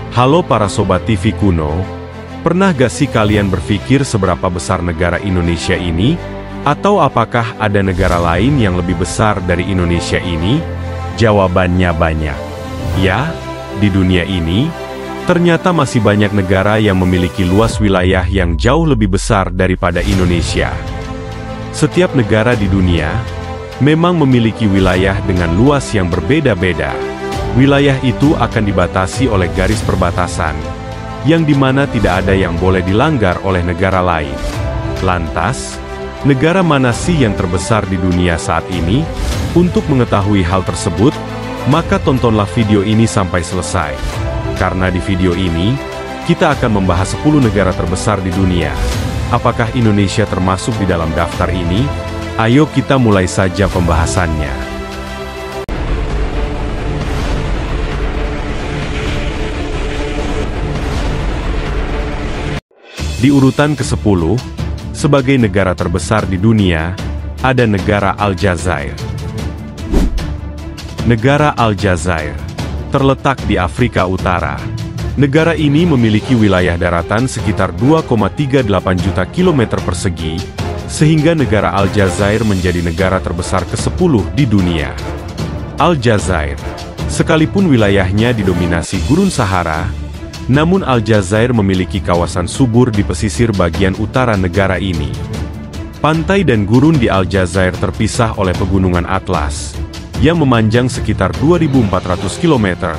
Halo para Sobat TV Kuno, pernah gak sih kalian berpikir seberapa besar negara Indonesia ini? Atau apakah ada negara lain yang lebih besar dari Indonesia ini? Jawabannya banyak. Ya, di dunia ini, ternyata masih banyak negara yang memiliki luas wilayah yang jauh lebih besar daripada Indonesia. Setiap negara di dunia memang memiliki wilayah dengan luas yang berbeda-beda. Wilayah itu akan dibatasi oleh garis perbatasan, yang dimana tidak ada yang boleh dilanggar oleh negara lain. Lantas, negara mana sih yang terbesar di dunia saat ini? Untuk mengetahui hal tersebut, maka tontonlah video ini sampai selesai. Karena di video ini, kita akan membahas 10 negara terbesar di dunia. Apakah Indonesia termasuk di dalam daftar ini? Ayo kita mulai saja pembahasannya. Di urutan ke-10, sebagai negara terbesar di dunia, ada negara Aljazair. Negara Aljazair terletak di Afrika Utara. Negara ini memiliki wilayah daratan sekitar 2,38 juta kilometer persegi, sehingga negara Aljazair menjadi negara terbesar ke-10 di dunia. Aljazair, sekalipun wilayahnya didominasi Gurun Sahara, namun Aljazair memiliki kawasan subur di pesisir bagian utara negara ini. Pantai dan gurun di Aljazair terpisah oleh pegunungan Atlas, yang memanjang sekitar 2.400 km,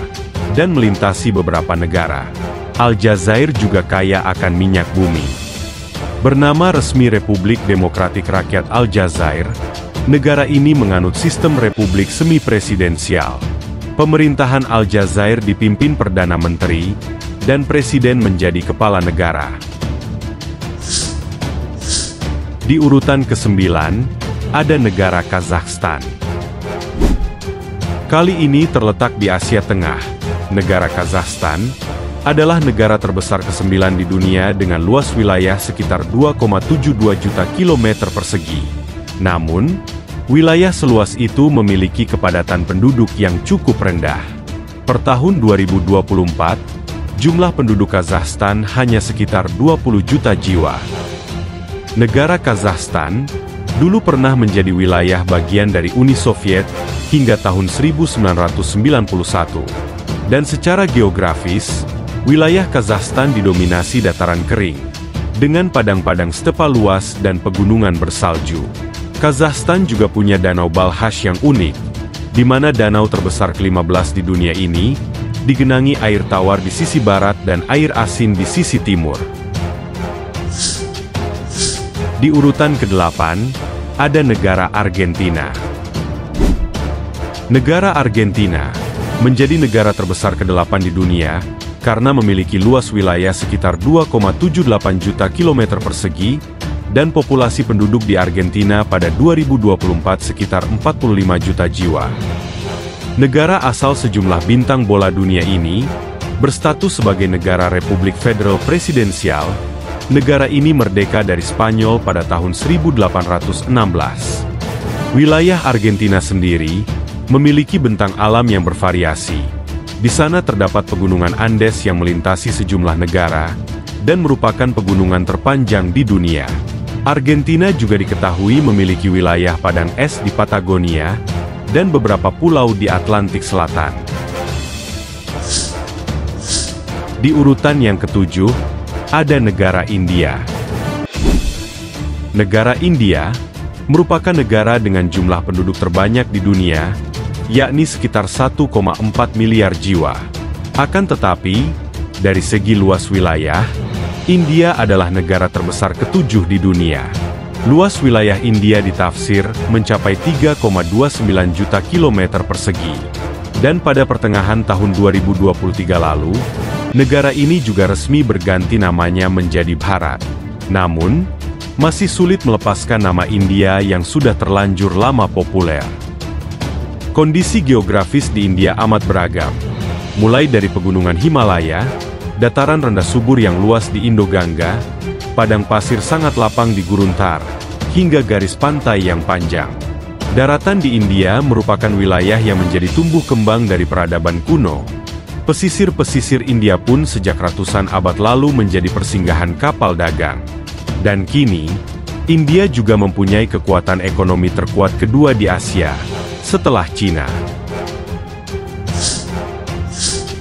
dan melintasi beberapa negara. Aljazair juga kaya akan minyak bumi. Bernama resmi Republik Demokratik Rakyat Aljazair, negara ini menganut sistem republik semi-presidensial. Pemerintahan Aljazair dipimpin Perdana Menteri, dan Presiden menjadi kepala negara. Di urutan ke-9, ada negara Kazakhstan. Kali ini terletak di Asia Tengah. Negara Kazakhstan adalah negara terbesar ke-9 di dunia dengan luas wilayah sekitar 2,72 juta kilometer persegi. Namun, wilayah seluas itu memiliki kepadatan penduduk yang cukup rendah. Per tahun 2024, jumlah penduduk Kazakhstan hanya sekitar 20 juta jiwa. Negara Kazakhstan dulu pernah menjadi wilayah bagian dari Uni Soviet hingga tahun 1991. Dan secara geografis, wilayah Kazakhstan didominasi dataran kering, dengan padang-padang stepa luas dan pegunungan bersalju. Kazakhstan juga punya Danau Balkhash yang unik, di mana danau terbesar ke-15 di dunia ini digenangi air tawar di sisi barat dan air asin di sisi timur. Di urutan ke-8, ada negara Argentina. Negara Argentina menjadi negara terbesar ke-8 di dunia karena memiliki luas wilayah sekitar 2,78 juta kilometer persegi dan populasi penduduk di Argentina pada 2024 sekitar 45 juta jiwa. Negara asal sejumlah bintang bola dunia ini berstatus sebagai negara Republik Federal Presidensial. Negara ini merdeka dari Spanyol pada tahun 1816. Wilayah Argentina sendiri memiliki bentang alam yang bervariasi. Di sana terdapat pegunungan Andes yang melintasi sejumlah negara dan merupakan pegunungan terpanjang di dunia. Argentina juga diketahui memiliki wilayah padang es di Patagonia dan beberapa pulau di Atlantik Selatan. Di urutan yang ke-7, ada negara India. Negara India merupakan negara dengan jumlah penduduk terbanyak di dunia, yakni sekitar 1,4 miliar jiwa. Akan tetapi, dari segi luas wilayah, India adalah negara terbesar ke-7 di dunia. Luas wilayah India ditafsir mencapai 3,29 juta kilometer persegi. Dan pada pertengahan tahun 2023 lalu, negara ini juga resmi berganti namanya menjadi Bharat. Namun, masih sulit melepaskan nama India yang sudah terlanjur lama populer. Kondisi geografis di India amat beragam, mulai dari pegunungan Himalaya, dataran rendah subur yang luas di Indo-Gangga, padang pasir sangat lapang di Gurun Thar, hingga garis pantai yang panjang. Daratan di India merupakan wilayah yang menjadi tumbuh kembang dari peradaban kuno, Pesisir-pesisir India pun sejak ratusan abad lalu menjadi persinggahan kapal dagang. Dan kini, India juga mempunyai kekuatan ekonomi terkuat kedua di Asia, setelah Cina.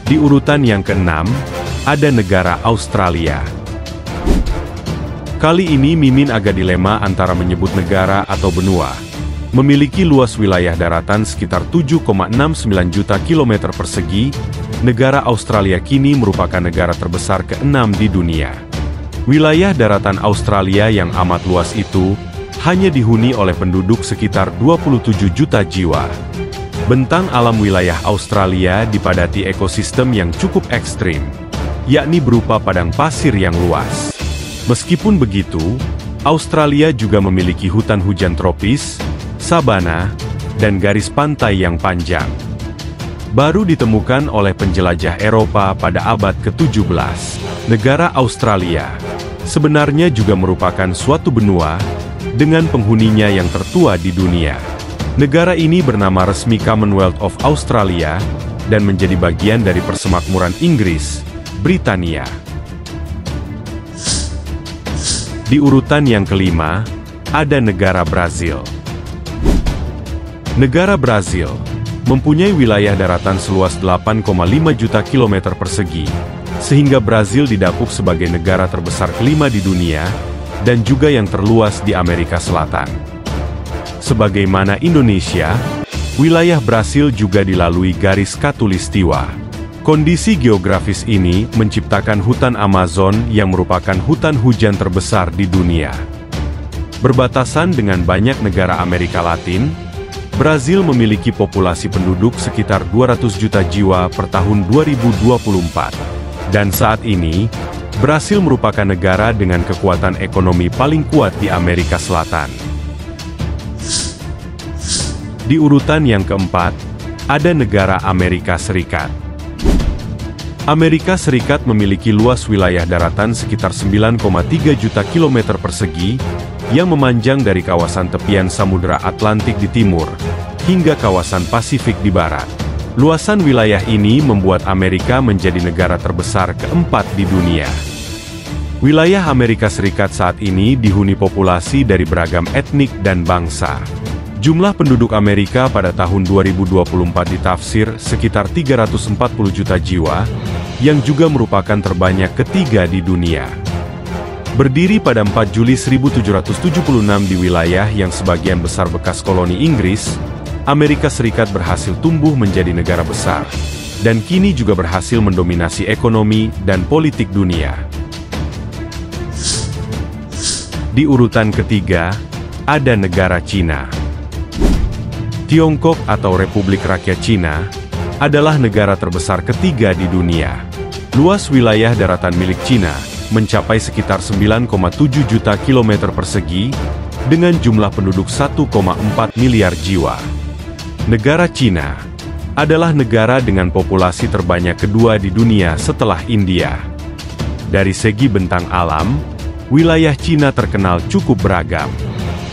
Di urutan yang keenam, ada negara Australia. Kali ini Mimin agak dilema antara menyebut negara atau benua. Memiliki luas wilayah daratan sekitar 7,69 juta kilometer persegi, negara Australia kini merupakan negara terbesar ke-6 di dunia. Wilayah daratan Australia yang amat luas itu hanya dihuni oleh penduduk sekitar 27 juta jiwa. Bentang alam wilayah Australia dipadati ekosistem yang cukup ekstrim, yakni berupa padang pasir yang luas. Meskipun begitu, Australia juga memiliki hutan hujan tropis, sabana, dan garis pantai yang panjang. Baru ditemukan oleh penjelajah Eropa pada abad ke-17. Negara Australia sebenarnya juga merupakan suatu benua dengan penghuninya yang tertua di dunia. Negara ini bernama resmi Commonwealth of Australia dan menjadi bagian dari Persemakmuran Inggris, Britania. Di urutan yang kelima, ada negara Brazil. Negara Brazil mempunyai wilayah daratan seluas 8,5 juta kilometer persegi, sehingga Brazil didapuk sebagai negara terbesar kelima di dunia, dan juga yang terluas di Amerika Selatan. Sebagaimana Indonesia, wilayah Brazil juga dilalui garis khatulistiwa. Kondisi geografis ini menciptakan hutan Amazon yang merupakan hutan hujan terbesar di dunia. Berbatasan dengan banyak negara Amerika Latin, Brazil memiliki populasi penduduk sekitar 200 juta jiwa per tahun 2024. Dan saat ini, Brasil merupakan negara dengan kekuatan ekonomi paling kuat di Amerika Selatan. Di urutan yang keempat, ada negara Amerika Serikat. Amerika Serikat memiliki luas wilayah daratan sekitar 9,3 juta kilometer persegi, yang memanjang dari kawasan tepian Samudra Atlantik di timur, hingga kawasan Pasifik di barat. Luasan wilayah ini membuat Amerika menjadi negara terbesar keempat di dunia. Wilayah Amerika Serikat saat ini dihuni populasi dari beragam etnik dan bangsa. Jumlah penduduk Amerika pada tahun 2024 ditafsir sekitar 340 juta jiwa, yang juga merupakan terbanyak ketiga di dunia. Berdiri pada 4 Juli 1776 di wilayah yang sebagian besar bekas koloni Inggris, Amerika Serikat berhasil tumbuh menjadi negara besar, dan kini juga berhasil mendominasi ekonomi dan politik dunia. Di urutan ketiga, ada negara Cina. Tiongkok atau Republik Rakyat Cina adalah negara terbesar ketiga di dunia. Luas wilayah daratan milik Cina mencapai sekitar 9,7 juta kilometer persegi, dengan jumlah penduduk 1,4 miliar jiwa. Negara Cina adalah negara dengan populasi terbanyak kedua di dunia setelah India. Dari segi bentang alam, wilayah Cina terkenal cukup beragam.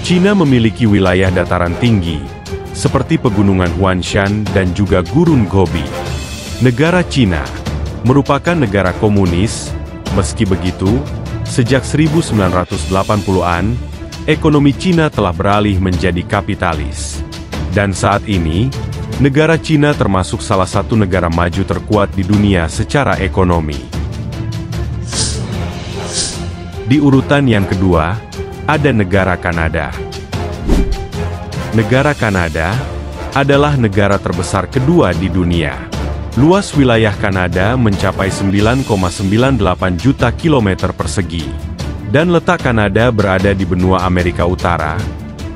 Cina memiliki wilayah dataran tinggi, seperti pegunungan Huanshan dan juga Gurun Gobi. Negara Cina merupakan negara komunis. Meski begitu, sejak 1980-an, ekonomi Cina telah beralih menjadi kapitalis. Dan saat ini, negara Cina termasuk salah satu negara maju terkuat di dunia secara ekonomi. Di urutan yang kedua, ada negara Kanada. Negara Kanada adalah negara terbesar kedua di dunia. Luas wilayah Kanada mencapai 9,98 juta kilometer persegi. Dan letak Kanada berada di benua Amerika Utara,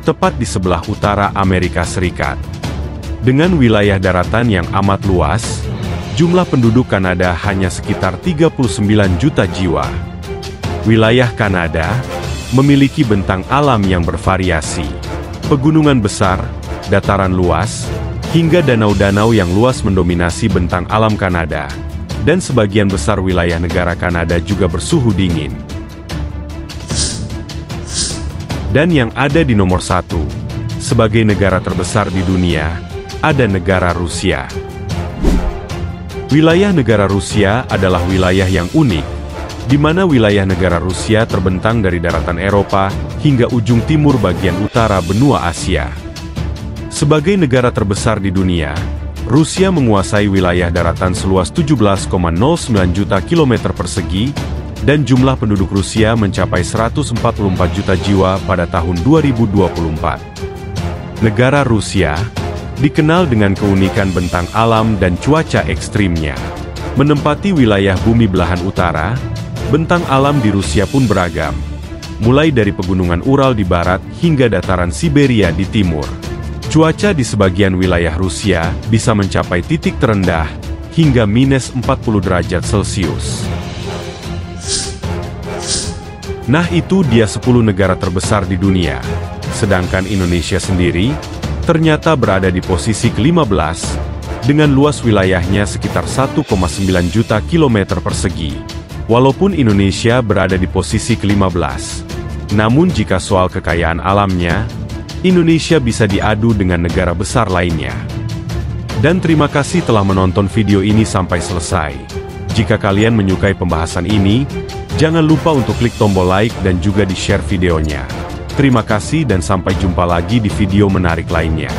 tepat di sebelah utara Amerika Serikat. Dengan wilayah daratan yang amat luas, jumlah penduduk Kanada hanya sekitar 39 juta jiwa. Wilayah Kanada memiliki bentang alam yang bervariasi. Pegunungan besar, dataran luas, hingga danau-danau yang luas mendominasi bentang alam Kanada, dan sebagian besar wilayah negara Kanada juga bersuhu dingin. Dan yang ada di nomor 1, sebagai negara terbesar di dunia, ada negara Rusia. Wilayah negara Rusia adalah wilayah yang unik, di mana wilayah negara Rusia terbentang dari daratan Eropa hingga ujung timur bagian utara benua Asia. Sebagai negara terbesar di dunia, Rusia menguasai wilayah daratan seluas 17,09 juta kilometer persegi, dan jumlah penduduk Rusia mencapai 144 juta jiwa pada tahun 2024. Negara Rusia dikenal dengan keunikan bentang alam dan cuaca ekstrimnya. Menempati wilayah bumi belahan utara, bentang alam di Rusia pun beragam, mulai dari pegunungan Ural di barat hingga dataran Siberia di timur. Cuaca di sebagian wilayah Rusia bisa mencapai titik terendah hingga -40 derajat Celcius. Nah, itu dia 10 negara terbesar di dunia. Sedangkan Indonesia sendiri ternyata berada di posisi ke-15 dengan luas wilayahnya sekitar 1,9 juta kilometer persegi. Walaupun Indonesia berada di posisi ke-15, namun jika soal kekayaan alamnya, Indonesia bisa diadu dengan negara besar lainnya. Dan terima kasih telah menonton video ini sampai selesai. Jika kalian menyukai pembahasan ini, jangan lupa untuk klik tombol like dan juga di-share videonya. Terima kasih dan sampai jumpa lagi di video menarik lainnya.